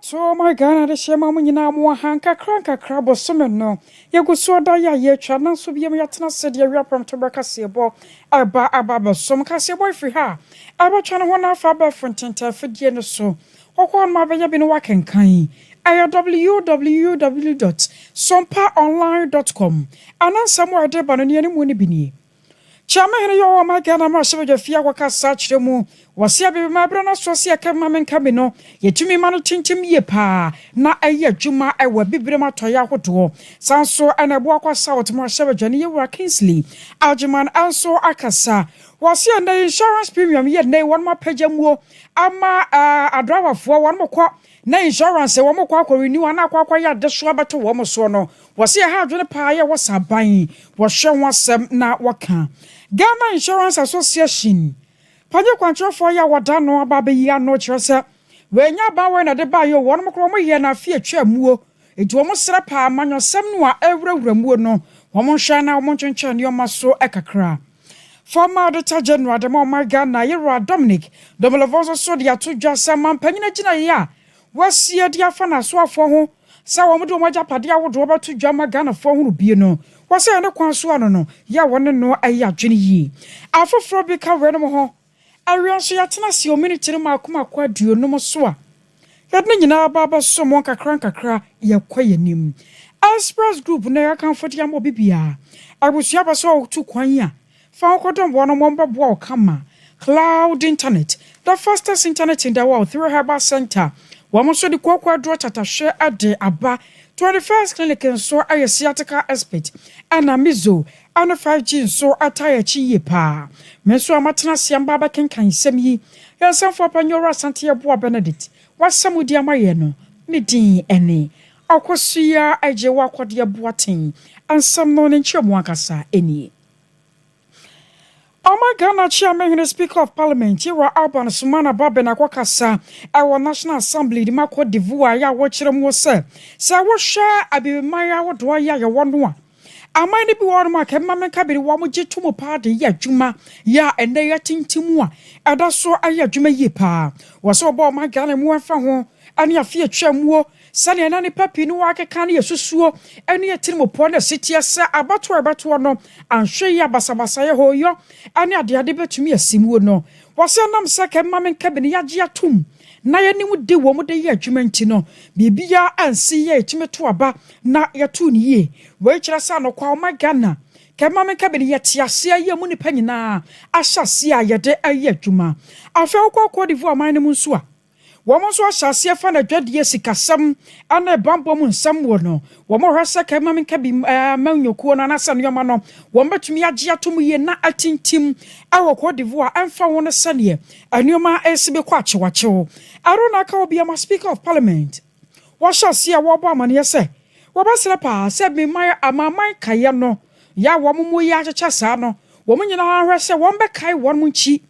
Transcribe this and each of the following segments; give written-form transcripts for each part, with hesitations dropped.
to my Ghana de shema munyina mo hanka kranka krabo someno yeguso da ya ye twa na so biem yatena sede ya prom to braka sebo aba som ka sebo ifri ha aba twa no ho na afa ba frontenta fidie no so kokon ma ba ya bi no wakenkan www.sompaonline.com anansa mo ade ba no ne mu ne binie Chama hene yo ma Ghana ma shebe jafia kwa kasa chire mu wase abebe ma bra na so se aka ma menka bi no yetumi ma no tintim ye pa na aye adwuma ewa bibire ma toya hodo sanso ana bo akwa south mo shebe jani ye wa Kingsley algeman anso akasa wase na insurance premium ye na won ma pajamuo ama adrawafo won mo kwa na insurance wo mo kwa renew na kwa ya de so abeto wo mo so no wase ha adwene pa ye wo saban wo hwe wonsem na waka Ghana Insurance Association panye kwantrofo ya wada no ababe yi ano kyerese wenya ba we na de ba yo won mo kro mo ye na afie twamuo enti wo mo sere pa amanyosem no a ewurawuramuo no wo mo hwa na wo mo twenchen ne omaso ekakra former Auditor General de my Ghana Yera Dominic Domelevoso so dia to dwasa mampanyina gina ya wasie dia fa na so afo ho sa wo mo do maja pade awodo ba to dwama Ghana fo ho bie no wase ne kwan so ano no ya won no ayi adwene yi afoforo bi ka we no ho awian so ya tena si ominiti ma akoma kwa duo no so a yadne nyina ba so mo kakra ya kwa yanim Express Group na ya kan fodi am obibia abusia ba so tu kwan ya fa kodon bo no mo mbabo kama cloud internet the fastest internet in the world through Herbal Center wamo so di kwakwa dro tatashe ade aba 21st clinic so ayesiatica expert ana mizo ana 5G so ataya chi yepa menso amatena siamba ba kenkan semi yansanfo panyora sante yebo Benedict wasamudi amaye no medin ene akosuya aje wakode yeboaten ansam no ne nchemu akasa eni Ghana Chairman and Speaker of Parliament, Yera Alban Sumana Babena Kwakasa, our National Assembly, the Mako Divoire, ya watch them was sir. So what share I be my what do I ya one? I might be one mark, and Mamma Cabby, one with Jitumo party, ya Juma, ya and they are Timua, and that's so I ya Juma Yipa. Was so about my Ghana more from home, and ya fear Chamwo. Sani anani papi no wake kani yesusuo eni etimo pone city asa abato no anhwe ya basabasa ye hoyo ani ade betumi asimuo no wase nam saka mamen kabini yaje atum na ye mu de wo mu de ye adwuma nti no bibia ansi ye etime to aba na yetu ni ye we kira sa no kwa ma Ghana kemamen kabini yete ase ye mu nipa nyina ahyase a ye de aye adwuma afa okwa divu aman ne mu nso a womo so ahyase fa na dwade sikasam ana bambo mu nsam wo no womo hwese ka mamen ka bi manyokuo na nasa no ma no womo betumi age atom ye na atintim awo ko divu a emfa wo no sane anuoma esibe kwa chewachewo arona ka obi am Speaker of Parliament wo hyase a wo bo amane ye se wo basere pa se bi mai amaman kaye no ya womo mu ye achecha sa no womo nyina hwese wo mbe kai won mu nchi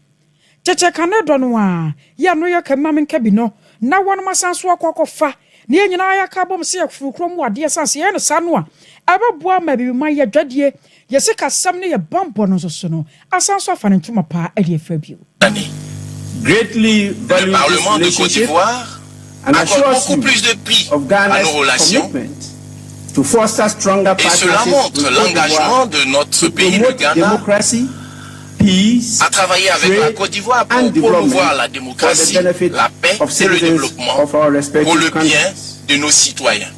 Cheche kanedo no a ya no ya kemamen ka bi no na won masanso akokofa ne nyina ya ka bom se yakfurukro mu ade sanse ye no sano a ababua ma bi ma ya dwadie ye se kasam ne ye bambo no so no asanso afa ne ntuma pa ade afa bio greatly value le Parlement de Côte d'Ivoire accorde beaucoup plus de prix à nos relations to foster stronger et cela montre l'engagement de notre pays le Ghana à travailler avec la Côte d'Ivoire pour promouvoir la démocratie, la paix et le développement pour le bien de nos citoyens.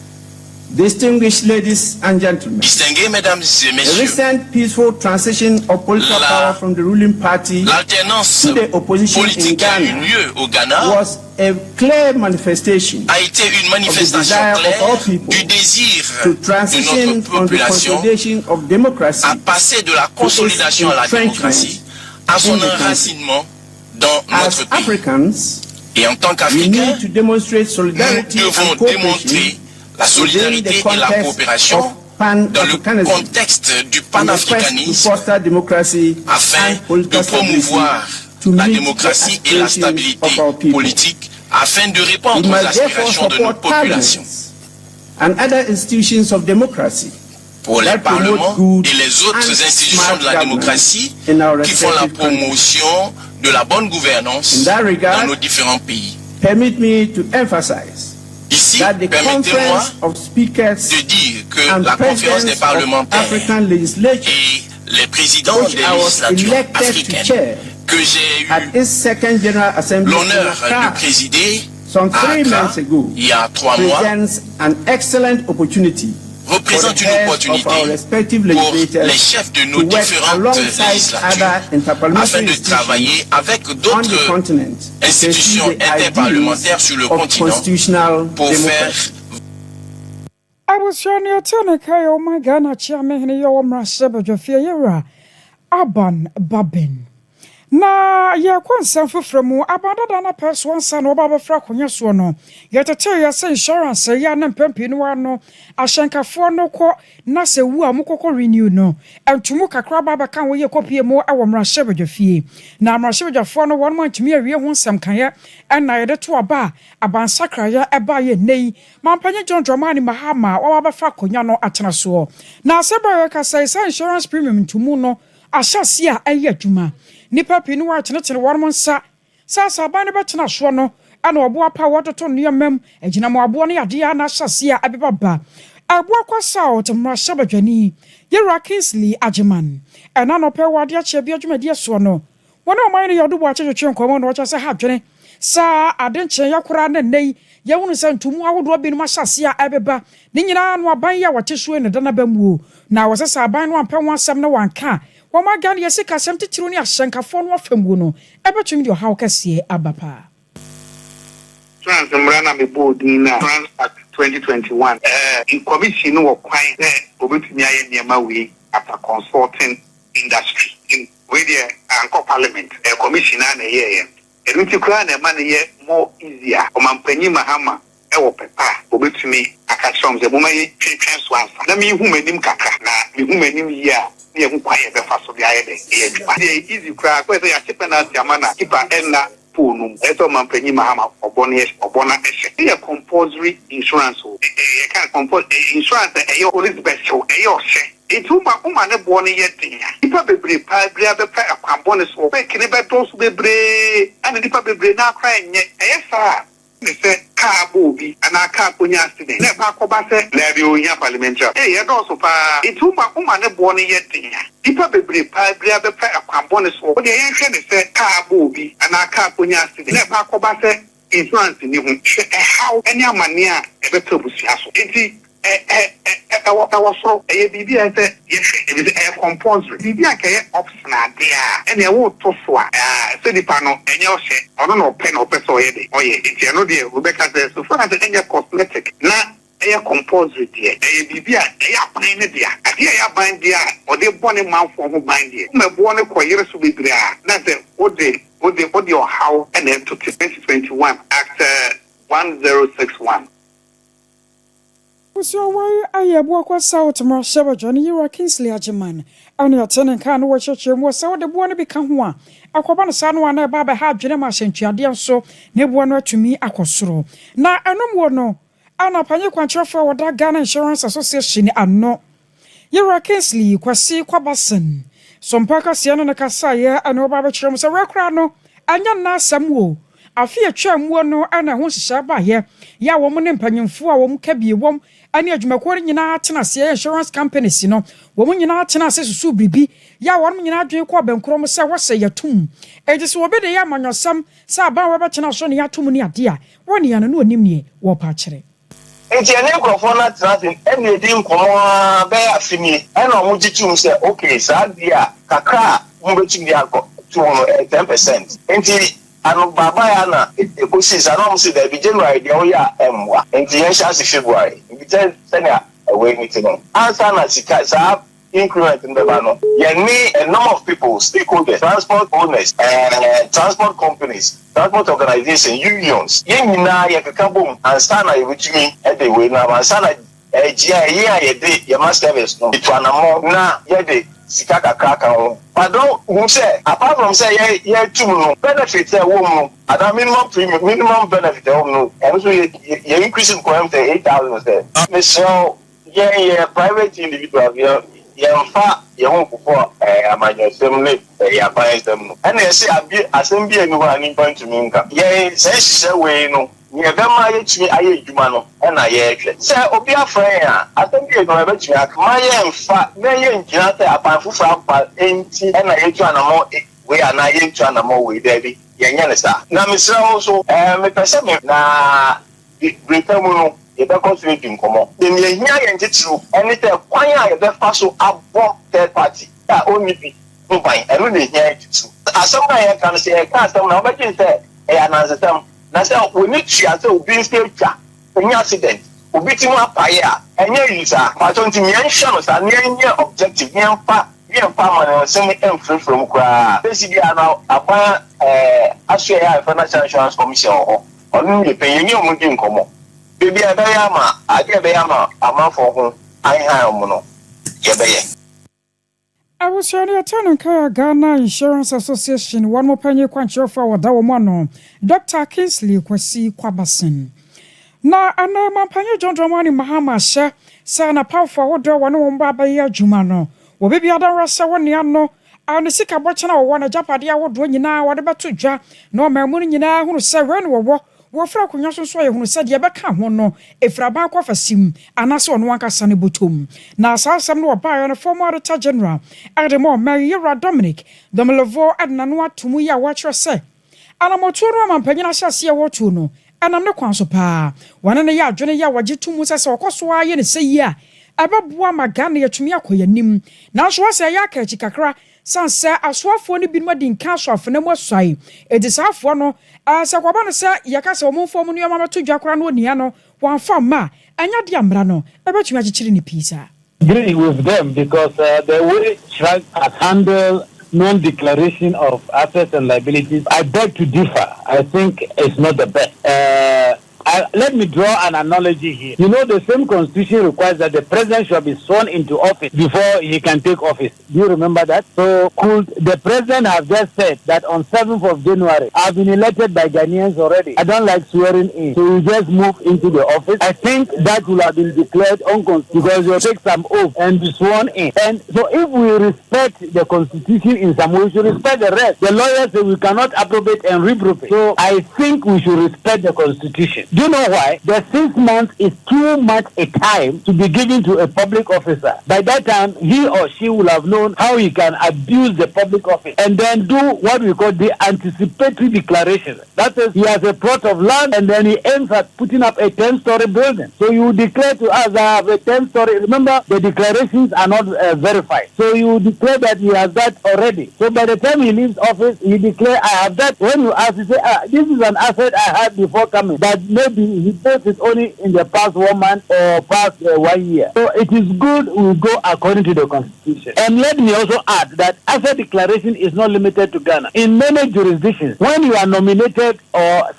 Distinguished ladies and gentlemen, distingués mesdames et the messieurs, recent peaceful transition of political power from the ruling party l'alternance to the opposition politique qui a eu lieu au Ghana was a clear manifestation a été une manifestation claire du désir to de transition notre from the population consolidation of democracy à passer de la consolidation à la démocratie à son enracinement dans as notre pays. Africans. Et en tant We qu'Africains, need to demonstrate solidarity nous devons and cooperation démontrer la solidarité within the et la context coopération of dans le Pan-Africanism contexte du in the quest to panafricanisme foster democracy afin and political de promouvoir stability to la meet démocratie the et la aspirations stabilité of our people. politique afin de We répondre aux must therefore aspirations de notre support population. parliaments and other institutions of democracy Pour les that promote parlements good et les autres and institutions smart de la démocratie in our qui font la respective countries. promotion de la bonne gouvernance In that regard, dans nos différents pays. permit me to emphasize Aussi, permettez-moi de dire que la conférence des parlementaires et les présidents des législatures africaines que j'ai eu l'honneur de présider il y a 3 mois représente une opportunité pour les chefs de nos différentes législatures afin de travailler avec d'autres institutions interparlementaires sur le continent pour faire na ya kwansa fofremu abandada na pers wansa no baba fra konya so no yetete ya se insurance ya na mpempi no ano ahyankafo no ko na se wu amukoko renew no entumu kakra baba kan wo ye kopie mu ewo mrahye bedwafie na mrahye bedwafo no won mantumi awie ho nsem kan ya na yede to aba abansakra ya eba ye nei mampanye John Dramani Mahama wo baba fra konya no atena so na se ba ka se insurance premium ntumu no ahyase a eye adwuma nipa pinu wa tenetene warmo nsa sasa ba ne betena so no ana obo apa wototo nneemam agina mo abo ne ade ya na hyase a abebaba abo kwasa otemra hyabadwani yera Kingsley Ajiman ana no pe wade ache bi adwumadi so no wona o man ne yodo ache twetwe nkomo no wacha se ha dwene sa adenche yakora na nei yewunu se ntumu awodo bi no hyase a abeba ne nyina no aban ya wate so ne dana bamuo na wosesa aban no ampa wansam na wanka Wama gani yesika semti tiruni ashankafo no afembu no ebetumi de hawo kase abapa Transmrana me boarding na Trans Act 2021 in commission no kwan obetumi aye niema we after consulting industry in we the anko parliament commission na ye enunti kra na ma na ye more easier o mampanyi Mahama ewo pepa obetumi akachom ze moma ye twetwen so ansa na mi hu manim kakra na mi hu manim yi a ye hu kwaye be fa so bia ye de ye adwuma dey easy kra ko say ya chepena tiamana kipa enna phone eto mampanyi Mahama obona ehye ye compulsory insurance o ye kan compulsory insurance e police special e yo hye ituma uma ne bo ne ye tinya kipa bebre pa bria be pa akwambone so be kini be to so bebre ana kipa bebre na akra enye e fa se car bobi and a car punya accident. Ne ba ko ba se na bi onya parliamentary. Ye do so pa ituma uma ne bo ne yetinya. Ipa bebre pa bria be pa akwambone so. O de yen hwe ne se car bobi and a car punya accident. Ne ba ko ba se insurance ni hu. How any amane a e be to busia so. Enti was so a bibi and say yes, it is a compulsory. Bibi and kay optional there. And I will to so say the panel and your share. I don't know pen or peso yede. Oh yeah, it's no dear Rebecca says so far as any cosmetic. Na a compulsory dear. A bibi a bind dear. A dear bind dear or the bonny mouth for who bind dear. My bonny choir to be there. That's it. What your how and then to 2021 Act 1061. So why I walk was out to Marshall Johnny Yera Kingsley Ajiman. Only a tenant can watch your chim was so the one become one. A cobana son one a baba had Jenema sent you a so never one to me a cosro. Now I no more no. Anna Panya Quantra for that Ghana Insurance Association and no. Yera Kingsley quasi quabason. Some Parker Siena Casaya and no baba chums a recrano. And yan na some woe. I fear chum no and I want to share by here. Ya woman and panion for a woman can be a woman. Ani adwumakore nyina atena se insurance companies no wo mu nyina atena se susu bibi ya won nyina adwen ko benkrom se wo se yatum edi se obi de ya manyosam se aban wo betena so ne yatum ni ade a woni ya no onim ne wo pa kire enti ene nkrofo na traffic ene edi nkomo be afimi ene omo gichum se okay sa dia kakra mo betumi akọ to 10% enti anu baba ya na ekosis anom se da bi January de oya emwa enti yen sha se February bi ten senia away meeting answer na sika sa increment in the bano yen me a number of people stakeholders transport owners transport companies transport organizations unions yen nyina ye kakabom answer na ye bitumi e de we na answer na egia ye de ye master service no itu anamo na ye de sika kakaka but don't who say apart from say yeah two no benefit say wo at minimum premium minimum benefit no and so you increasing cost to 8,000 say so yeah private individual yeah fa you won for amanyo semle yeah buy them and they say assembly no one point to me yeah say we no Nievema yetumi aye adwuma no na ye hwe se obi afran a atambi e no betumi akama ye mfa na ye ngina se apanfufo akwa enti na ye tu anamo we ana ye tu anamo we dabi ye nya ne sa na misra wo so me pese me na bretamu no ye be consider nkomo de ne hia ye ntitiru eni te kwan a ye be fa so abo third party a oni bi mpan eno ne hia ntitiru asem na ye kan se ye kan asem na obegin se e anansetam na say we need to say obi stage any accident obi ti mu apaye a enye user ma so nti yen hwe no sa ne enye objective yen pa man say me free from kra basically na akwa aso ya financial insurance commission ho onu ye penye ni omu di nkomo bebi e be ya ma ade be ya ma amafo ho an ha omu no ye be ye I was your attorney Ghana Insurance Association, one more penny quancho for Dawamano, Dr. Kingsley Kwasi Kwabasin. Na ana mampanya John Dramani Mahama she sana powerful order one on Baba Jumano. Wo baby ada rasa one yano, and the sick aborchana or one a japadi I would win now, whatever to ja, no mamuni yina who say when we Wofra kunyaso so ye hunu said ye beka ho no efraba kwa fasim anaso ono anka sane botom na asasam no oba no former auditor general Ademo Ministerial Dominic Domelevo adna no atomu ya watchre se anamotu no mampanyina hyase ye wotu no anam ne kwanso pa wane ne ya adwene ya wagye tumu sese okoso aye ne seyi a ababua magane yatumi akoyanim na so wase ya ka chi kakra sanse aswafo ne binuma din ka aswafo na mu asai edisafo no asakwaba no se yakase omumfo mu no mato dwakora no nia no wanfa ma anya de amra no ebetumi achichiri ni pizza. Agree with them because the way Shrike has handled non-declaration of assets and liabilities, I beg to differ. I think it's not the best. Let me draw an analogy here. You know, the same constitution requires that the president shall be sworn into office before he can take office. Do you remember that? So could the president have just said that on 7th of January, I've been elected by Ghanaians already. I don't like swearing in. So you just move into the office. I think that will have been declared unconstitutional because you'll take some oath and be sworn in. And so if we respect the constitution in some way, we should respect the rest. The lawyers say we cannot appropriate and reprobate. So I think we should respect the constitution. Do you know why? The 6 months is too much a time to be given to a public officer. By that time, he or she will have known how he can abuse the public office and then do what we call the anticipatory declaration. That is, he has a plot of land and then he aims at putting up a 10-story building. So you declare to us, I have a 10-story. Remember, the declarations are not verified. So you declare that he has that already. So by the time he leaves office, he declare, I have that. When you ask, you say, this is an asset I had before coming. But maybe he built it only in the past 1 month or past 1 year. So it is good we go according to the constitution. And let me also add that asset declaration is not limited to Ghana. In many jurisdictions, when you are nominated or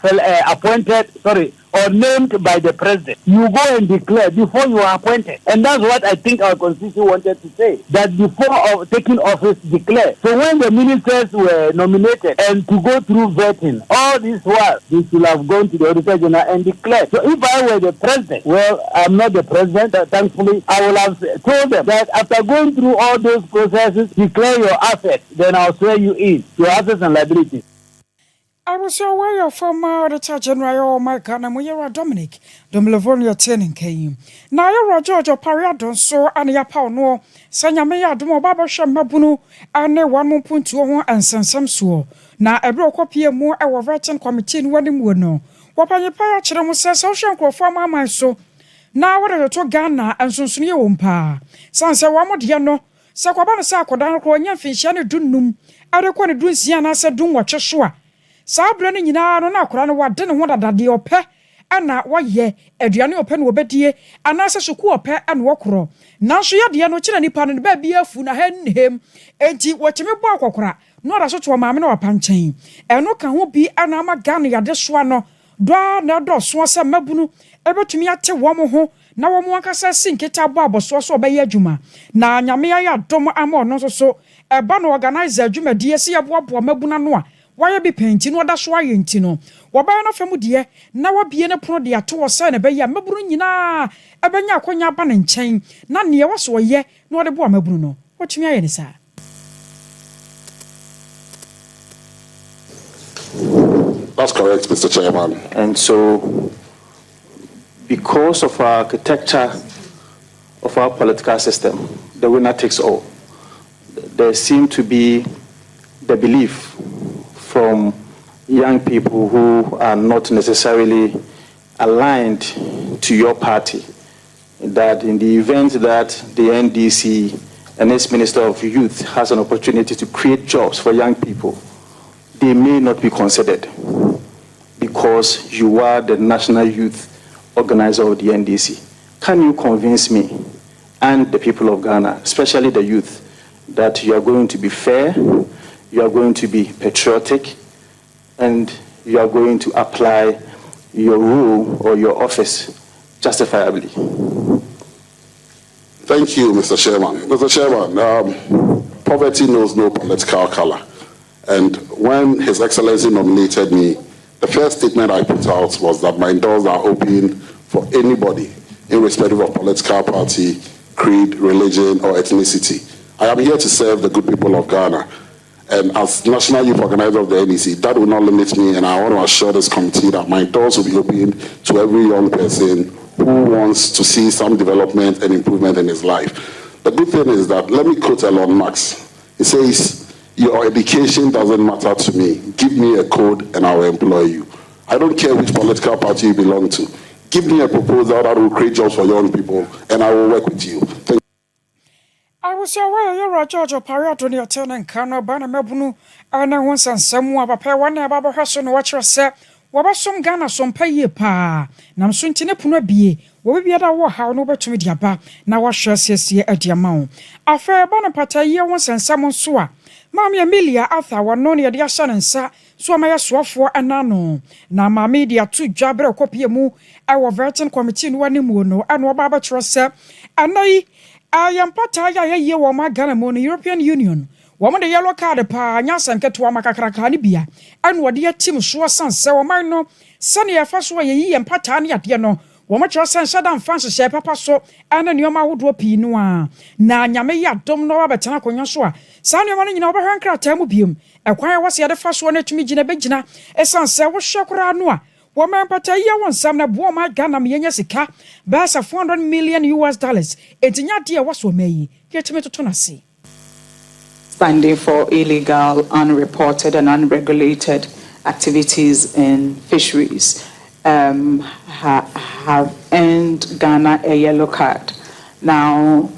or named by the president, you go and declare before you are appointed. And that's what I think our constitution wanted to say, that before taking office, declare. So when the ministers were nominated and to go through vetting, all this while, they should have gone to the Auditor General and declared. So if I were the president, well, I'm not the president, thankfully, I will have told them that after going through all those processes, declare your assets, then I'll swear you in, your assets and liabilities. I was aware of former Auditor General Ministerial Dominic Domelevonia Tenin came. Now you're George or Pariadon so and ya power no Sanya Maya Dumo Baba Shamabunu and 1.2 and Sansam so. Now a broke copy more our veteran committee when him would know. What I pay Chiramu says social former my so. Now what are to Ghana and Sunsunia Wumpa. Sansa Wamodiano, Sakwabana Sako down Konya Fish and Dunum. I don't want to do Siana said Dun what you're Sabra ni nyina no na akora no wade ne ho dadade ope ana waye aduane ope no obedie ana sesuku ope ana wokoro nanso yade no kire nipa no ba bia fu na hanhem enti wocheme bo akokora no da so to maame na wapanchen eno ka ho bi ana amaga no yade so ano do na do so se mabunu ebetumi ate wo mo ho na wo mo akasa sinketa bo aboso so obaye adwuma na nyame ya dom ama no so eba no organize adwuma die se yebo abo mabuna no a why be painting no da so ayenti no wo ba na fam de na wabie ne pono de ato wo se na be ya maburu nyina ebenya akonya ba ne nchen na ne ye wo so ye na de bo maburu no wotumi aye ne sa That's correct, Mr. Chairman. And so, because of our architecture of our political system, the winner takes all. There seemed to be the belief from young people who are not necessarily aligned to your party that in the event that the NDC and its Minister of Youth has an opportunity to create jobs for young people, they may not be considered because you are the national youth organizer of the NDC. Can you convince me and the people of Ghana, especially the youth, that you are going to be fair, you are going to be patriotic, and you are going to apply your role or your office justifiably? Thank you, Mr. Chairman. Mr. Chairman, poverty knows no political color. And when His Excellency nominated me, the first statement I put out was that my doors are open for anybody, irrespective of political party, creed, religion, or ethnicity. I am here to serve the good people of Ghana. And as National Youth Organizer of the NDC, that will not limit me, and I want to assure this committee that my doors will be open to every young person who wants to see some development and improvement in his life. The good thing is that, let me quote Elon Musk. He says, "Your education doesn't matter to me. Give me a code and I will employ you." I don't care which political party you belong to. Give me a proposal that will create jobs for young people, and I will work with you. Thank you. I was aware you're George Pariato near Turn and Kano Bana Mabunu, and I want some Papa one about Hassan watch yourself. Wabasum Ghana Sompa ye pa. Nam Suntine Puna be, we be at our how no better to Diaba, now what shall see at your mount. A fair Bonapata year once and Samon Sua. Mammy Amelia Arthur were known near the son and sa, so my swap for an ano. Now, my media two jabber copy mu, our veteran committee no one no, and Wababa Trust, and I am Pataya ye or my Ghana mon European Union. Woman the yellow card pa Nyasan Ketwa Makakranibia, and what dear Tim Swasan, so mino, Sunny a first way ye and Patani at Yano. Woman Trust and Saddam Francis Papa so, and a Yama would whoopie noir. Na Yameya don't know about Tanako Yasua. Sunny one in Oberhankra Tamubium. A choir was the first one to me Gina Begina, a son, Sir was Shakura Noa. Woman Pataya won some na Boma Ghana Mianyasika, Bass of $400 million. It's in your dear was so may. Here to me to Tonasi. Standing for illegal, unreported and unregulated activities in fisheries have earned Ghana a yellow card. Now,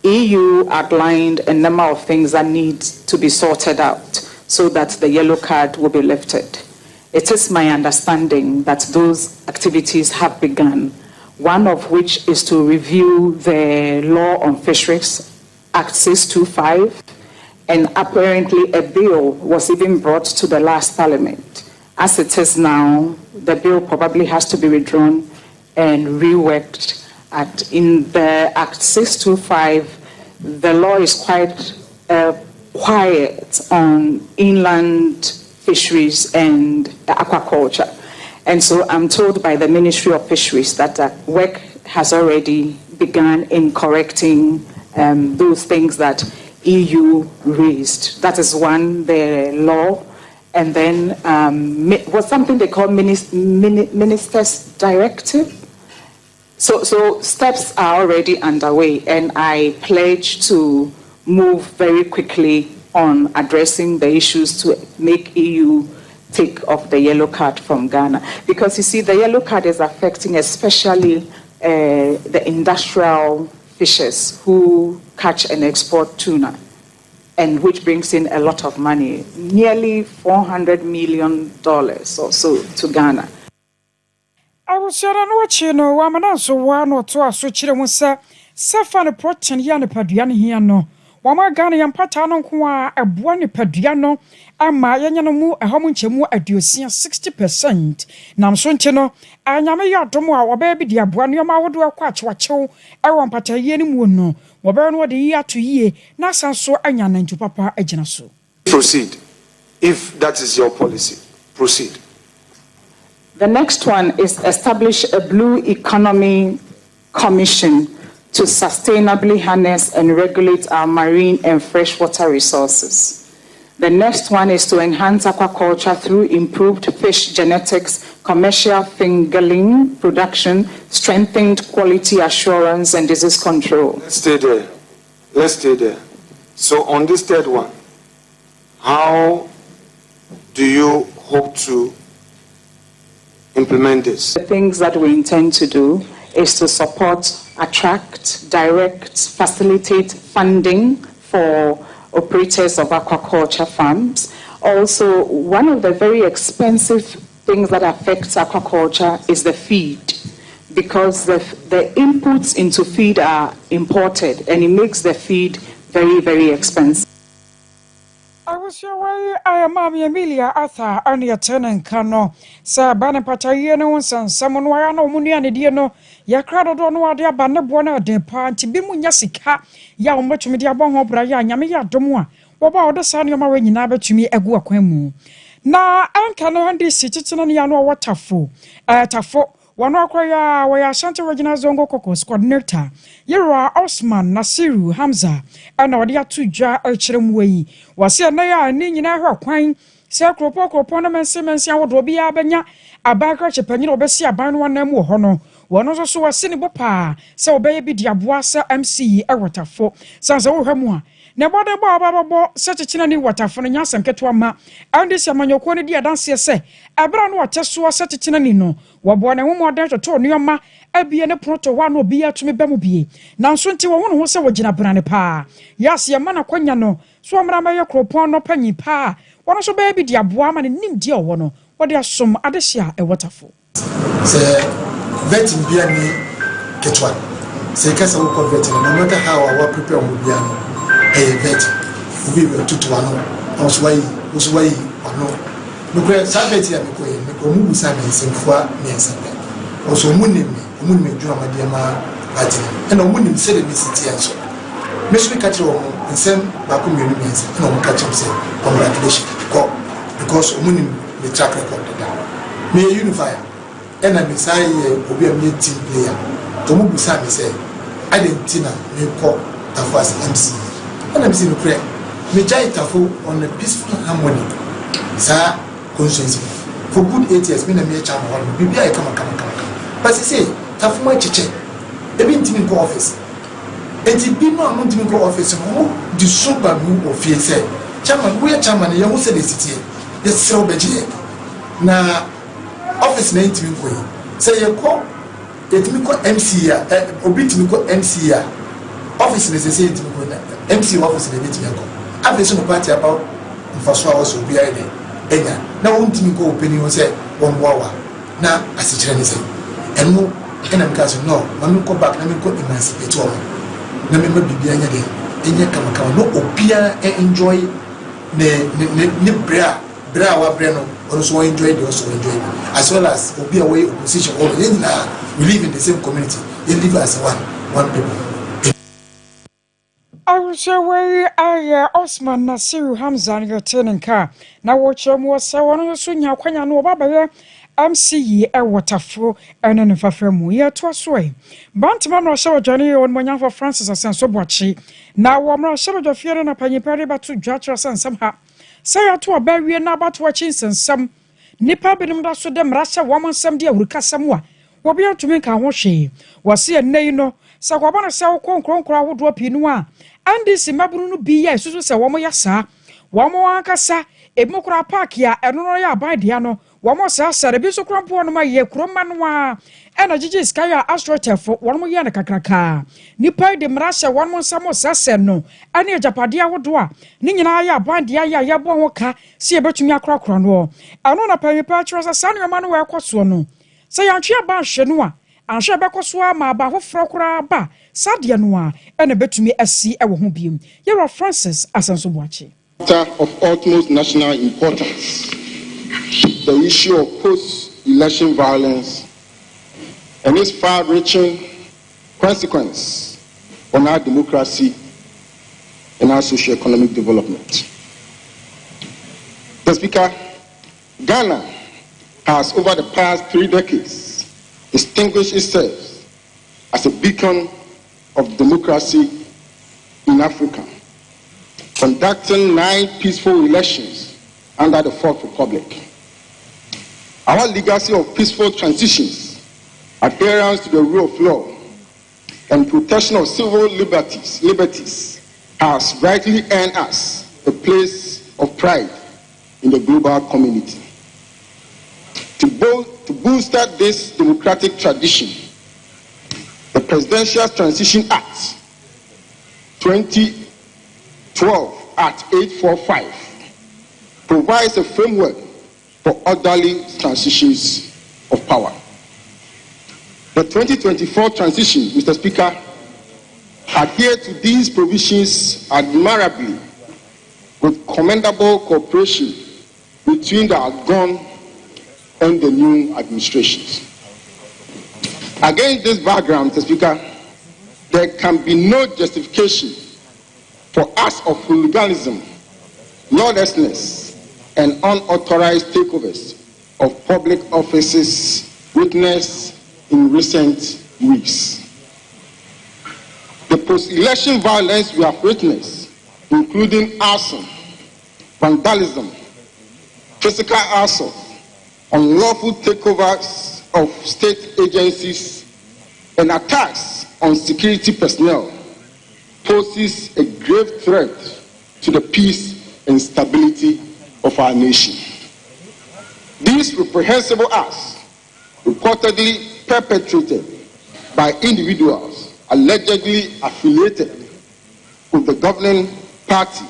EU outlined a number of things that need to be sorted out so that the yellow card will be lifted. It is my understanding that those activities have begun, one of which is to review the law on fisheries, Act 625, and apparently a bill was even brought to the last parliament. As it is now, the bill probably has to be withdrawn and reworked. In the Act 625, the law is quite quiet on inland fisheries and aquaculture. And so I'm told by the Ministry of Fisheries that work has already begun in correcting those things that EU raised. That is one, the law, and then was something they call Minister's Directive. So steps are already underway, and I pledge to move very quickly on addressing the issues to make EU take off the yellow card from Ghana. Because you see, the yellow card is affecting especially the industrial fishers who catch and export tuna, and which brings in a lot of money, nearly $400 million or so to Ghana. I was watching no woman, so one or two are switching with Sir Safan Protein Yana Padian here no. Wama Ghana and Patano Kwa a Buani Padiano, and my Yanamu, a homunchemu at you 60%. Nam Suntino, and Yamaya Domo, or baby dear Buaniama would do a quatch watcho, I want Patayani Muno, Wabern what the year to year, Nasan so Anyan and to Papa Ejinasu. Proceed. If that is your policy, proceed. The next one is establish a Blue Economy Commission to sustainably harness and regulate our marine and freshwater resources. The next one is to enhance aquaculture through improved fish genetics, commercial fingerling production, strengthened quality assurance, and disease control. Let's stay there. So on this third one, how do you hope to implement this? The things that we intend to do is to support, attract, direct, facilitate funding for operators of aquaculture farms. Also, one of the very expensive things that affects aquaculture is the feed, because the inputs into feed are imported, and it makes the feed very, very expensive. I was your way. I am Mammy Amelia Arthur, only a tenant cano. Sir Banapatayano, and someone why I know Munian Diano. Ya crowd don't know their banner bona de party, Bimunyasika, ya much media bongo Brian, Yamia Domoa. What about the son of my neighbor to me a guaquemu? Na Ankanandi citizen and Yano waterful. Tafo. One cry, where Santa Regina Zongo Coco coordinator. Yera Osman Nasiru Hamza, and Odia Tuja Elchirumway. Was here Naya and Nina her quine, Sacro Poco Ponaman Simmons, Yawodobia Benya, a bagger Chapanino Bessia Ban one name Hono. One also a cynical pa, so baby Diabuasa MC a waterfall. Sans all her moi. Nebada Baba such a chinani water for Yas and Ketwama, and this Yamanyo quantity a dance say, a brown water so such a chinanino, Wabwana woman there to turn your ma, a be an a proto one will be to me bemubi. Now 21 was a wajina brand pa. Yes, your man a quanyano, swamra your cropon no penny pa. One also baby Diabuaman and nim dear one, what there are some other share a waterfall. Say, vetting Biani Ketwan. Say, Casa will convert no matter how our prepare will be. Vet will be able to one was way or no. Look at Sabbath, I'm going to move Simon for me and Sunday. Also, Munim, Drama, dear ma, and a woman said in this city answer. Miss Catro and send Bakum remains, no catch him say, congratulations, because Munim the track record. May unify, and I Messiah will be a new team player. To move Simon say, I didn't dinner, may call the first MC. And I'm seeing a prayer. Majai Tafo on a peaceful harmony. Sir, conscience. For good 8 years, been a mere charm on BBI come. But he say, Tafo my chiche. They've been to go office. And he be no amount to go office. Who the super move of fear said, Chairman, we are chairman, you who said the city. Yes, so beji. Na office name to me go. Say you call it me call MC here, obit me call MC here. Office necessary to go there. MC office the meeting go. Have this no party about for so hours will be there. Enya. Now won't me go opinion say 1 hour. Now as a Chinese say. And no and I'm cause no, when me go back, let me go emancipate all. Na me bibi anya dey. Enya kama no obia enjoy ne bra wa bra no also enjoy they also enjoy. As well as obia way opposition all we live in the same community. We live as one people. I will show where I Osman Nasiru Hamza your turning car. Now watch your more so on soon ya kwanya no baba MC a waterfall and an infafemu ya twas way. Bantman or show Johnny on Monya for Francis and Sobochi. Now one show of fear and a penny perry but to judge us and somehow. Say to a berry and about watching some Nipa bedum da so dem Russia woman some dear will cast some more. What be to make a wash was here nay no. So I want to sell crowd would drop in one. And this Mabunu be yes, so say one more yasa. One more ankasa, a mokra park ya, and no ya by Diano. One more sasa, a bit so crampo on my year, Cromanwa. And a Gigi Skya astroturf for 1 more yana cacaca. Nipa de Marasha 1 more samo sasa no. And a Japadia would do. Nina ya bandia ya bonwoka, see about me a crock run war. I know a penny patches a son of man where Coswono. Say I'm sure about Shenua. And shall back swama about Frocra ba, Sadia Noir, and a bit to me as see our home. You are Francis Asansobuachi. Of utmost national importance, the issue of post-election violence and its far-reaching consequence on our democracy and our socio-economic development. Mr. Speaker, Ghana has over the past 3 decades distinguished itself as a beacon of democracy in Africa. conducting 9 peaceful elections under the Fourth Republic. Our legacy of peaceful transitions, adherence to the rule of law, and protection of civil liberties has rightly earned us a place of pride in the global community. To bolster this democratic tradition, the Presidential Transition Act 2012 Act 845 provides a framework for orderly transitions of power. The 2024 transition, Mr. Speaker, adhered to these provisions admirably with commendable cooperation between the outgone and the new administrations. Against this background, Mr. Speaker, there can be no justification for acts of hooliganism, lawlessness, and unauthorized takeovers of public offices witnessed in recent weeks. The post-election violence we have witnessed, including arson, vandalism, physical assault, unlawful takeovers of state agencies, and attacks on security personnel, poses a grave threat to the peace and stability of our nation. These reprehensible acts, reportedly perpetrated by individuals allegedly affiliated with the governing party,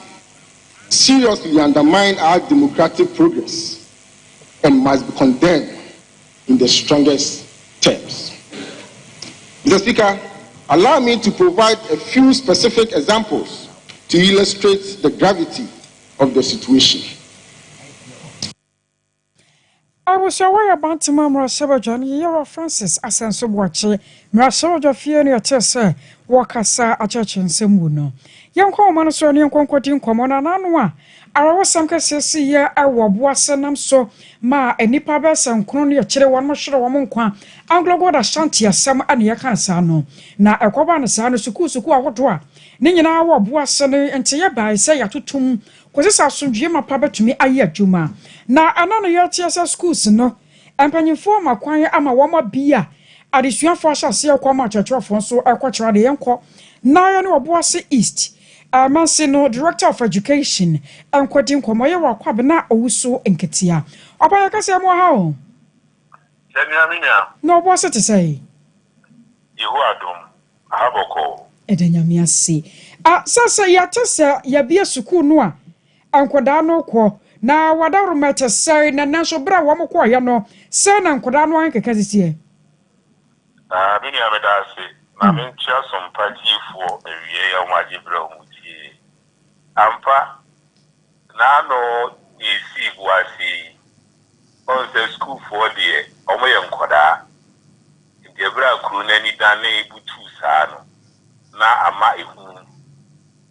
seriously undermine our democratic progress and must be condemned in the strongest terms. Mr. Speaker, allow me to provide a few specific examples to illustrate the gravity of the situation. I was away about to Mamma Sabajan, Yara Francis, Asenso Watch, Mrasoja Fiona Tessa, Wakasa, a church in Semuno. Young Common Sonian Conquating Common and Anua. I was some cases here, I was Obuasi so ma a nipa besa and Cronia Chile one Mashra Womonqua, Anglo Goda Shantia, some Aniakan Sano. Na a Coban Sano Suku Watwa. Nina Obuasi and Tiaba say at Tutum, because this has Jima Papa to me a year Juma. Na anano ya TSS schools no empanyimfo makwan ama woma bia adesuafo hyase akwa churchfo so akwachara de yenko na ya no Obuasi East Mansi no Director of Education enkwadi nkomo ye wakwa bena owuso enketia obaya kase mo ha o Danyamina no Obuasi te say Yehu adom ahaboko edanyamia si sasa ya tesa ya bia sukuu no a ankwada no kwo na wadaru meta sai na nanso bra wo mko ya no sai na nkoda no ankeka sisie bini amedase na mentia Sompa tifo ewie ya umaji bra umuti ampa na no isi Obuasi on the school for the omoye nkoda de bra kru na ni dane butu sa no na ama ehu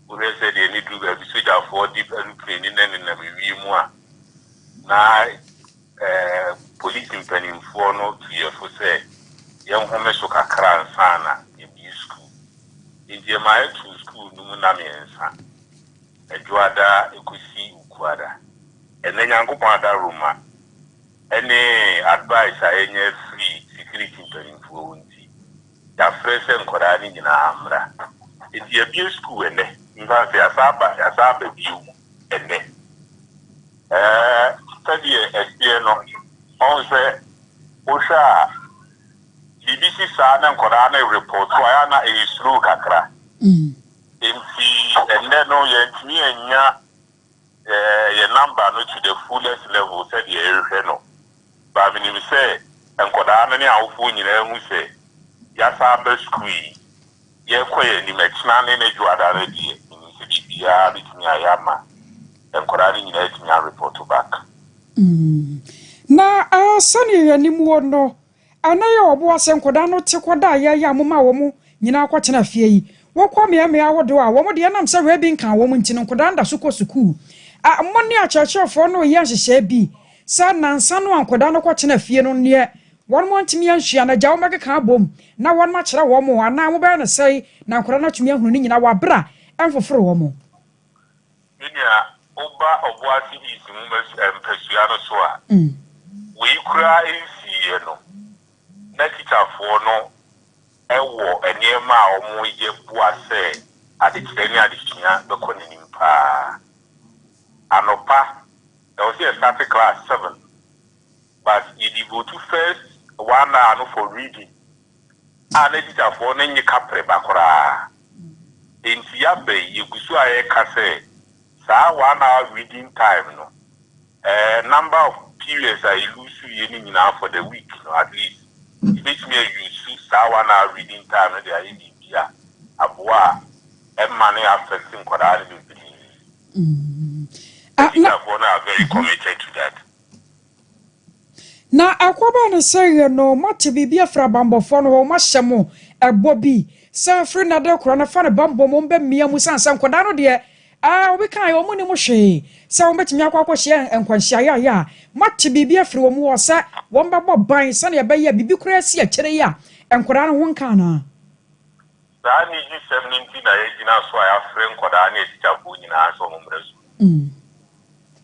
urese de ni du ba bisoja for deep airplane na biwi na police impanimfo no tuyefo se yen home so kakra nsana e bi school indie mai to school no na mensa adwada ekosi ukuada ene nyankopon ada roma ene advice ayenye free security impanimfo wonti ya fresh nkoda ni nyina amra indie bi school ene nfa ya saba biu ene study no on say osha BBC sa na nkoda na report wa na e through kakra enti ene no ye ntimi anya ye number no to the fullest level said ye ehwe no ba mi ni say nkoda na ni awofo nyina hu say ya sa ba school ye koye ni mechna ne na juada na die ni se bibia bitimi ayama nkoda ni nyina etimi report back na sani yanimu no anaye Obuasi nkoda no tekoda ya amuma wo mu nyina akwachena fie yi wokọ me awodo a wo mo de nam se we bi nkan wo mu ntino nkoda nda so ko suku mmoni a churchfo no ye nhyehyɛ bi sa nansa no nkoda no kwachena fie no ne won mo ntimi anhua na jawo mekeka abom na won ma kyerɛ wo mo ana mo ba na sei na nkoda no tumi ahunu ni nyina wabra emfoforo wo mo Minya Oba Obuasi is Persuano Soa. We cry in Sieno. Netita for no Ewo and Yema or Moye Buase at the Tenia Dishia, the Coninimpa. Anopa, there was a starting class 7. But you devote to first 1 hour for reading. And editor for Nany Capre Bakura. In Tiabe, you go so I say, 1 hour reading time, no. Number of periods I lose you now for the week, no, at least. It makes me use 1 hour reading time, and they are in India. Abua, and money affecting Kodari. Are very committed to that. Na akwaba ne say no mate bibia fra bambo fo no ma hyemo ebo bi say free na de kro na fa ne bambo mo mba mia mu sansan koda no de obi kan yo mu ni mu hwe say wo betimi akwakwo hye enkwanhia ya mate bibia fra wo mu wo say wo mba bo ban say na be ya bibi kura si a kire ya enkoda no ho nka na da ni ji 17 na ye gina so ya frɛ nkoda na esika bo nyina so mo mrezu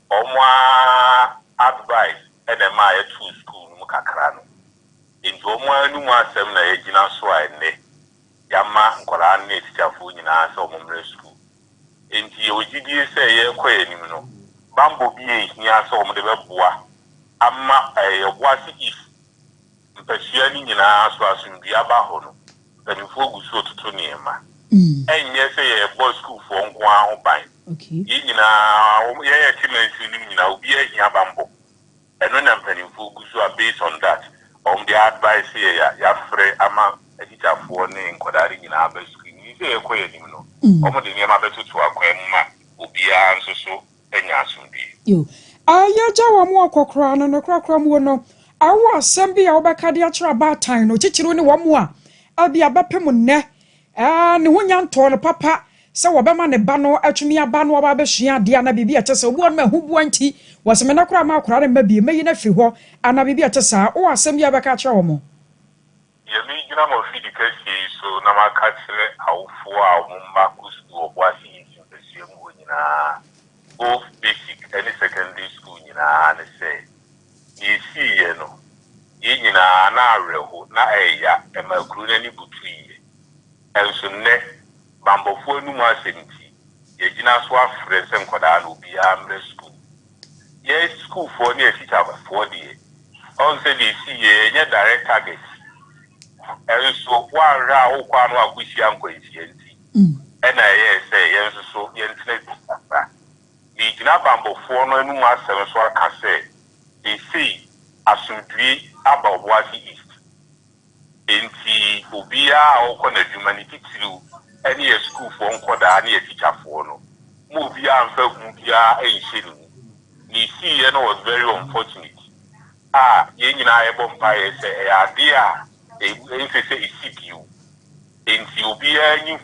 omwa advice and my two school Mukakrano. Into one new asem na Egina Swine, Yama, Koran, Tiafu in our Sombre school. Into your GD say, Quenino, Bambo be near some of the Bois, Amma, a Obuasi East, pursuing in our Swasim Diabahono, then you focus to Toniema. And yes, a boys' school for one pine. Okay. In our Timothy, now be a bambo. And when I'm penning focus are based on that, on the advice here, Yafre, Ama, a teacher for name, Kodari in our best screen. You say a quaint, you know. Almost the name of it to Aquema, Ubia, and so, and Yasundi. You. Ya jawa mo akokra no no krakra mo no awo asem bia wo beka de akira ba tan no chichiru ne wo mo a abia bepem ne ne honya nto no papa se wo bema ne ba no atwumi aba no ba behua de na bibia kyese wo no mahubu anti waseme na kra ma akora ne mabie meyi na firi ho ana bibia kyese wo asem bia beka akira wo mo ye mi gina mo fi di kasi so na ma ka kire awfo a mo ma kusu Obuasi yin pese mo nyina both basic and secondary school nyina na say ye see ye no ye nyina na areho na eya e makru na ni butu ye enso ne bambofo anu mu asenti ye gina so afre sem koda na obi amre school ye school for ne teacher for the on say they see ye nya direct target enso wa ra o kwa no agusi ankwenti enti na ye say ye enso so ye ntine the Ginabambo for no new master so I can say they see asundri about Obuasi East. Enti Obia or Kona humanity through any school for Unkoda any teacher for no. Movia and felt Mubia a shilling. Ni see was very unfortunate. Yen I bumpire say idea a say CPU. Enti Obia in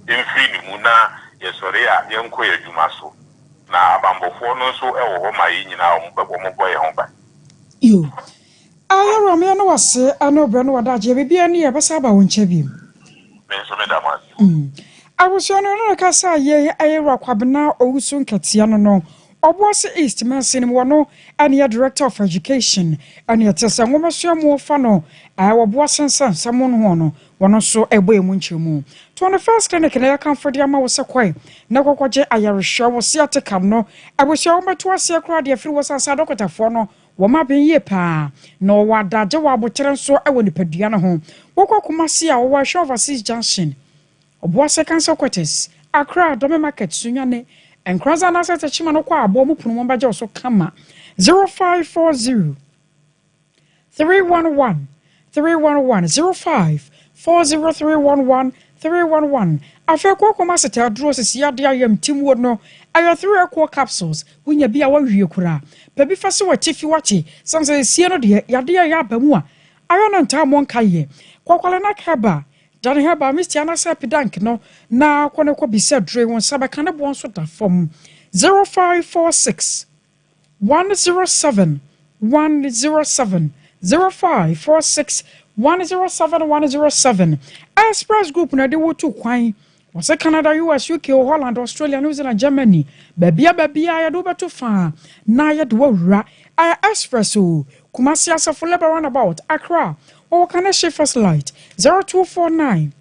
free Muna, yes, or ya young queer Dumaso. Na bambofo no so e wo ma yi nyina o mo boy ho ba yo aya rome no wase anobre no wadaje bibia ne ye besa ba wonche bi me so me da ma awuso no ka sa ye ayera kwabena owusu nkatia no Obuasi East Mensin wono ania Director of Education ania tesa ngomasua mu fa no Obuasi sansamo no no wono so ebo emu nchemu 21st clinic na yakamfo dia ma wo sekwai na kokwaje ayaresho wo se ateka no abosua wo meto ase kra de afiri wo sansa dokotafo no wo ma ben ye pa no wadaje wo abokere nso ewo nipadua no ho wo kokoma se a wo hwe overseas junction Obuasi Council Quarters Accra Dome Market sunyane Enkranza na sete chima no kwa abo mu punu mo baje so kama 0540 311 311 0540 311 afeko koma sete adro sisi ade ayam timu no ayo 3 equal capsules wunya bia wa wie kura pebi fa se watifi wachi sanse sie no de yade ya ba mu a ayo no nta mo nka ye kwakwale na kaba Johnny Heba Mr. Anasa Pidank no na kone ko bisa dre won sabaka ne bon so da fom 0546 107 107 0546 107 107 Express Group na de wotu kwan was Canada, US, UK, Holland, Australia, New Zealand, Germany, babia, I do better far. Na yet wora, I espresso, Kumasi Asafo roundabout, Accra, or can I first light 0249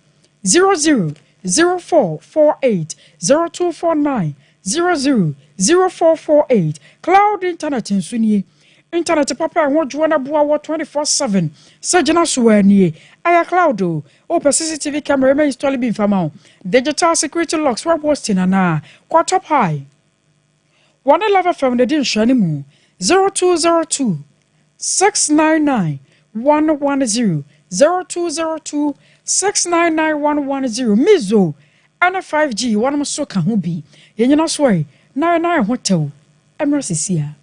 000448 0249 000448 Cloud Internet in Sunni. Internet papa I want Juana Bua 24/7. Sajana Suani, Aya Cloudo, Open CCTV camera may install be found. Digital security locks were posting and quite up high. 111 from the din Shanimu 0202 699 110 0202 699 110 Mizo and 5G one Masoka Hubi. Yenna Sway 99 Hotel Emersia.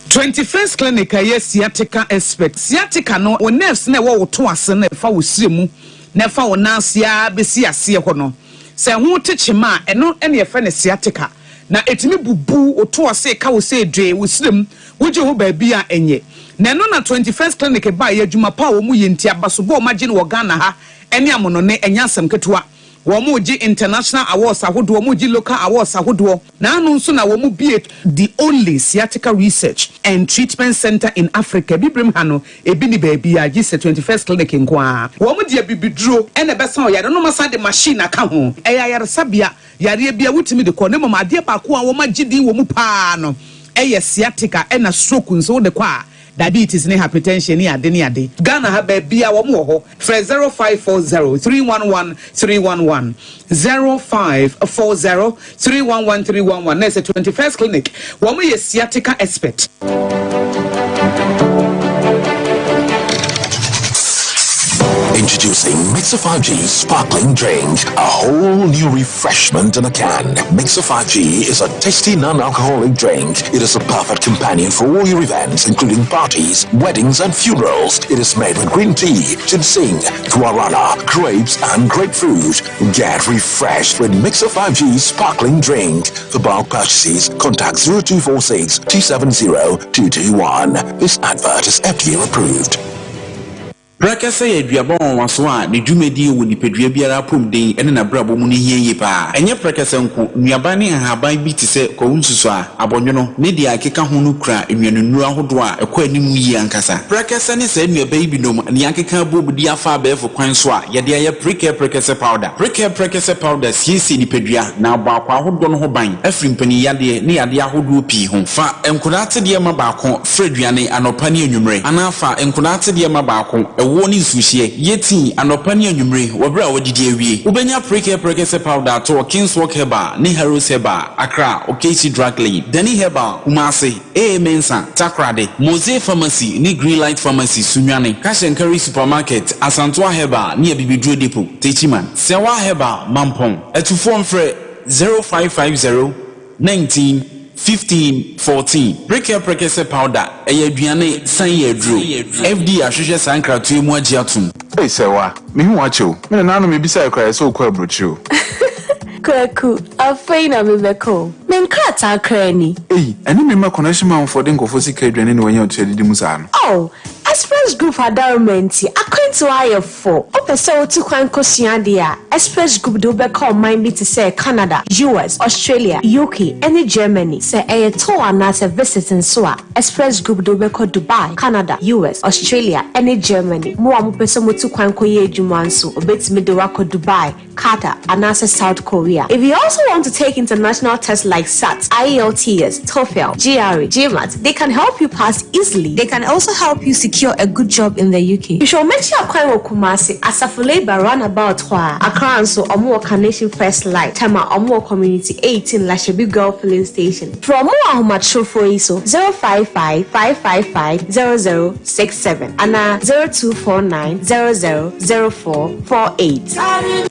21st clinic yes sciatica expert sciatica no o nerves na wo to ase na fa wo siremu na fa wo nansia besi ase ho no se ho techema eno ene fa ne sciatica na etimi bubu o to ase ka wo se dwe wo sirem wo je ho ba bia enye na no na 21st clinic ba ye adwuma pa wo mu yenti abaso bo ma gine wo Ghana ha ene amono ne enya asem ketewa Womuji international awards ahodo womuji local awards ahodo na anu nso na womu be the only sciatica research and treatment center in Africa bibrim hano ebi ni baby a gise 21st clinic nkwa womuji bibidro ene besa o yare no masa de machine aka ho yare sabia yare bia wutimi de ko ne mama ade ba ko a wo magidi wo mu pa no sciatica ena stroke nso de kwa diabetes ne hypertension ni ade Ghana ha ba bia wo mo ho 0540 311 311 0540 311 311 na 21st clinic wo mo sciatica expert. Introducing Mixer 5G Sparkling Drink, a whole new refreshment in a can. Mixer 5G is a tasty non-alcoholic drink. It is a perfect companion for all your events, including parties, weddings, and funerals. It is made with green tea, ginseng, guarana, grapes, and grapefruit. Get refreshed with Mixer 5G Sparkling Drink. For bulk purchases, contact 0246 270 221. This advert is FDA approved. Prakasa ye duabon waso a ne dwumedi wo nipadua biara pomden ene na brabo mu ne hieye pa enye prakasa nko nuaba ne haban bi te se kwunsusu a abonwono ne dia akeka ho no kura enwanunu ahodo a ekwa animu yi ankasa prakasa ne se nuaba yi binom ne akeka bobudi afa abefo kwan so a ye de aye prakasa powder prakasa powder siesi nipadua na abakwa ahodo no ho ban afiri mpani yade ne yade ahodo pi ho fa enkodate de ma baako freduane anopa ne anwumre anafa enkodate de ma baako woni suhie yeti anopani anwumre wobra wodidi awie ubenya prakasa powder to Kingswalk Heba ni Heroes Heba Accra Okesi Drug Lane Dani Heba Kumasi Mensa Takrade Mose Pharmacy ni Greenlight Pharmacy Sunwane Cash and Carry Supermarket Asantwa Heba ni Bibidro Depot Techiman Sewa Heba Mampong etufo mfre 0550 19 15-14 prakasa powder aduane san yedro FD ahwehwe sankratu mu agiatum ei sewa me hu acho me na no me bisa ekra so kwa brochiro Kwaku afeina mebeko menkrata krani ei ani me ma connection man for den kofo sika aduane ne wanya otedi musa no oh Express Group Adarmenti according to IF4 opese otu kwan kosua dia Express Group do be call mind me to say Canada, US, Australia, UK and Germany say e to anase visiting so a Express Group do be call Dubai, Canada, US, Australia and Germany mo amopese motu kwan koye adwuma nso obetimi de wako Dubai, Qatar anase South Korea. If you also want to take international tests like SAT, IELTS, TOEFL, GRE, GMAT, they can help you pass easily. They can also help you secure a good job in the UK. You should make sure Kwan Kumasi Asafo Labor runabout Hwa Accra so Omo Carnation First Light Tema Omo Community 18 Lashabi Girl Filling Station. From more Ahumatro for ISO 055 555 0067 and 0249 000448.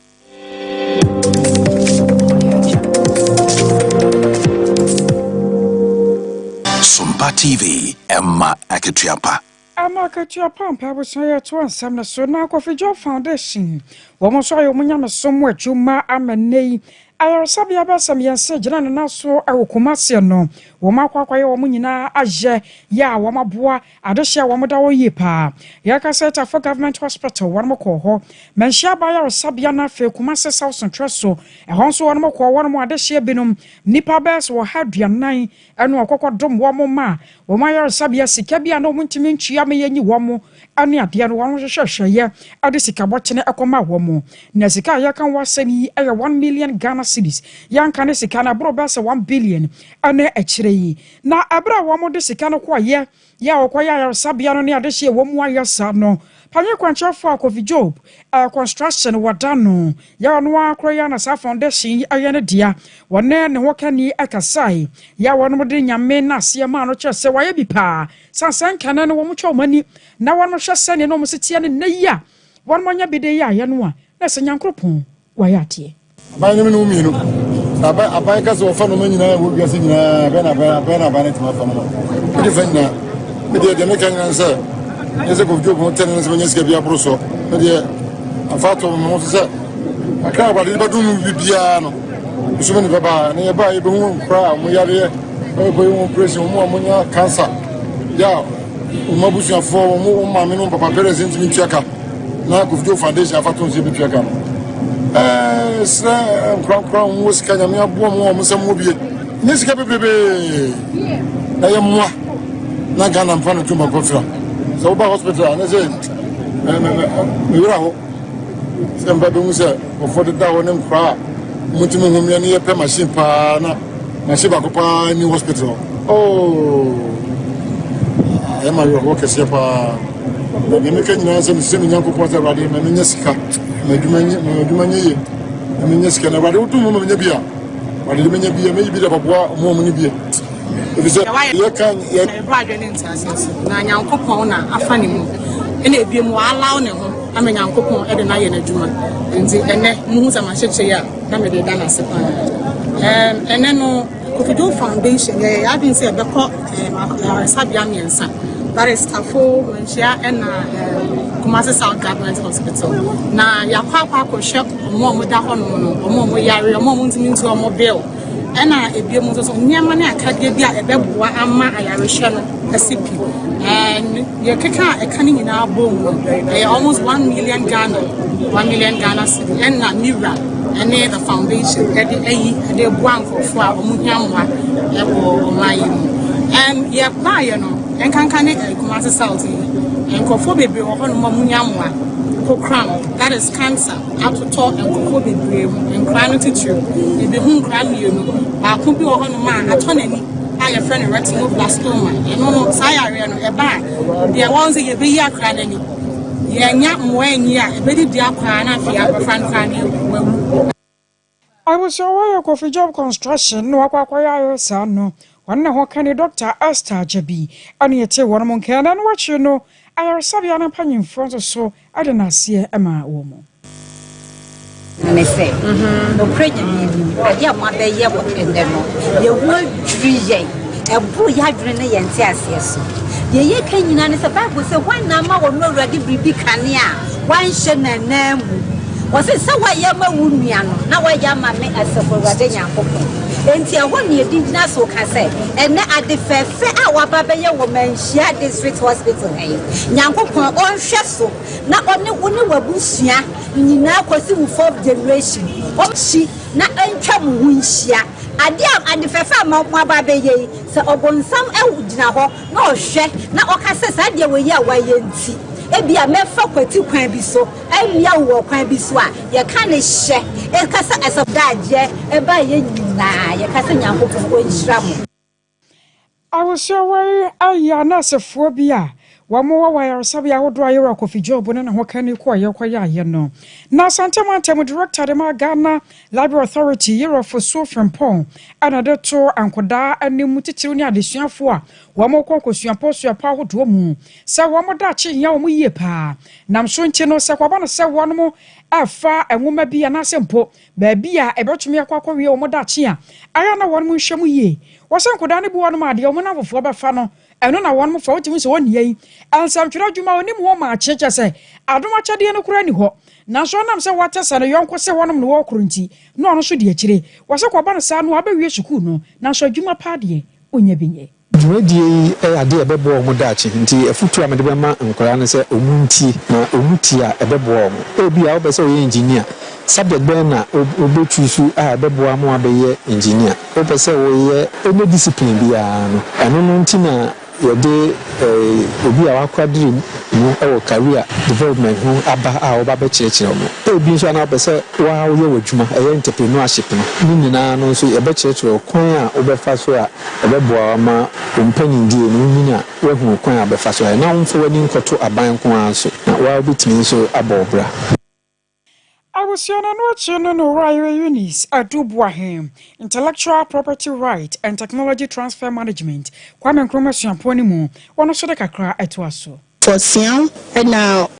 Sompa TV, Emma Akituapa. Amaka to your pump, I was here to answer the Sona Coffee Job Foundation. wɔn nso ayɛ wɔn nyame som adwuma amane ayaresabea bɛsɛm yɛn sɛ gyina ne naso ɛwɔ Kumasi no wɔn akɔakɔyɛ wɔn nyinaa ayɛ yɛ a wɔn aboa adehyɛ a wɔn da hɔ yie paa yɛkasa for government hospital wɔn kɔ hɔ mɛnhyia ba ayaresabea na afei Kumasi South Central so ɛhɔ nso wɔn kɔ wɔn adehyɛ binom nipa bɛs wɔ ha aduanan ɛno ɔkɔkɔ dom wɔn ma wɔn ayaresabea sika bi a na wɔn ntumi ntua me yɛnyi wɔn ani adeɛ no wɔn hwehwɛhwɛyɛ ade sika bɔkyene ɛkɔma wɔn na sika a yɛka wɔasɛm yi ɛyɛ 1 million Ghana cedis yanka ne sika na bro bɛsɛ 1 billion ɛne akyire yi na abra wɔn de sika no kɔyɛ ya ɔkɔyɛ ayaresabea no ne ade hye wɔn mu ayɛ sa no panye kwankyerɛfo Kofi Job construction wadano ya no akɔyɛ na sa foundation ayɛ ne dia wɔne ne hokani akasai ya wɔn de nyame na aseɛ ma no kyerɛ sɛ wɔyɛ bi paa sansan kana no wɔn twɛ wɔn ani na wɔn hwɛ sɛ ne no msetie ne nayia wɔn manya bi de ya ayɛ no a na sɛ nyankropon wɔyɛ atie aban ne no mi no aban ka so fa no nyina wo biase nyina bɛ na ne tuma fa no de fa nyina me de me kan nan sɛ ese Kofi Job mo tene se banyes bia proso me de afato mo sɛ aka ba de ba dum bibia no so me ne baba ne ba e be hu kra mo yare e bo hu pressure mo nya cancer ya mo busuafo mo ma me no papa present mi tuaka na Kofi Job foundation afato se bi tuaka sra kran mo sika nya me abo mo se mo bie ne sika bebebe na ye mo na Ghana mfano tumba kofra so ba hospital na say me wura ho se mba be mu se ofo de da wona nkra mutumi hu me ne ye pe machine pa na machine ba ko pa ni hospital e ma yo ho kese pa na me ka nyina se se me nyanko po se rade me nya sika me duma nye me nya sika na rade utu mo me nya bia rade me nya bia me bi da papoa mo mo ni bia you can na nyankopon na afa ne mu ene ebie mu allow ne ho ama nyankopon e de na ye na dwuma nti ene mu hu sama hyeche ya na me de da na se pa ene no Kofi Job foundation ya adin se be ko sabia miensa that is Tafo Menchia and Kumasi South Government Hospital na ya kwa hwe mo da ho no mo yare mo ntimi ntu mo bill ena ebie mu so nyama na akade bia ebeboa ama ayarehwe no asipi and ye keka ekane nyina abom almost 1 million Ghana cedi and na mira and the foundation that the buankofo a omuhiamwa e wo mayi and ye buy no en kankane Kumasi South enkofo bebre wo hono muhiamwa crown that is cancer up to talk and go be brave and chronic tissue if the home crown you know ba ko bi wo hono ma atonani a friend retinoblastoma no say area no e ba the ones ye be ya kra nani ye nya moanyi a e be di akwa na afia ba friend kra ni I was aware Kofi Job construction no akwakwaya sa no wanna ho kan Dr. Esther Jabi ani ete won mon kan na watch no ayaresabea na panyimfo so ade na ase ema wo mo me say no preja me ya ma be ye wo ende no ye wo dwiye e bu ya dwene na ye nte ase so ye kan nyina ne se Bible say wan na ma wo no ready bibi kane a wan hye na na mu wo se wa ye ma wu nua no na wa ya ma me asefo rade nyankopon enti ehwo ne edina so ka se ene ade fefe a wa baba ye wo manhia district hospital hey nyankopon on hwe so na one woni wabusua nyina kwasi mu 4th generation o chi na entwa mu hunhia ade fefe ma baba ye se obonsam ewudina ho na o hwe na o ka se sa de we ye a wa ye nti ebia mefa kwati kwan bi so amia wo kwan bi so a ye ka ne hye e ka sa asofdaje e ba ye nyina ye ka sa nyankopon ko nhira mo I was so worried ayana sefo bia wamo wa ayaresabea wodo ayera Kofi Job ne ho kan ko ye no na santemantam director de ma Ghana Library Authority year for so from pon ana de to ankoda animu titiru ne adesuafo a wamo konkosuapo suapa wodo mu se wamo da chi nya wo yie pa nam so nche no se kwaba no se wono mo afa enwoma bia na sempo ba bia ebetumi akwakwa wie wo da chi a aya na wono mo hwemu yie wo se ankoda ne bu wono ma de wo na fofo ba fa no ɛno na wɔn mo fa wotimi so wɔn yɛn ansantwera adwuma onim ho ma akyekye sɛ adoma kyade no kura ni hɔ nanso nam sɛ watesa no yɔnko sɛ wɔnom no wɔkoro nti na ɔno so de akyire wɔsɛ kɔba no saa no abawie sukuu no nanso adwuma pa deɛ onya binye dwumadie ade ɛbɛboa ɔmo daakye nti afutu a mede bɛma nkɔraa no sɛ ɔmu ntie na ɔmu tie a ɛbɛboa ɔmo ebi a wobɛ sɛ ɔyɛ engineer subject bɛn na obɛtu so a ɛbɛboa mo abɛyɛ engineer wobɛ sɛ wɔyɛ ɛne discipline biara no ɛno no nti na yɛde obi a wakwadiri mu ɛwɔ career development ho aba a wɔba bɛkyerɛkyerɛ ɔmo ebi nso ana wobɛ sɛ woayɛ w'adwuma ɛyɛ entrepreneurship no ne nyinaa no nso yɛbɛkyerɛkyerɛ kwan a wobɛfa so a ɛbɛboa ma mpanyindie no nyina a woahu kwan a bɛfa so a na womfa w'ani nkɔto aban ko ara so na woabɛtumi nso abɔ ɔbra Awusiana no chino no Raya Unis Adubuahem Intellectual Property Right and Technology Transfer Management Kwame Nkrumah Suamponi mu wono so de kakra eto aso for Sian and now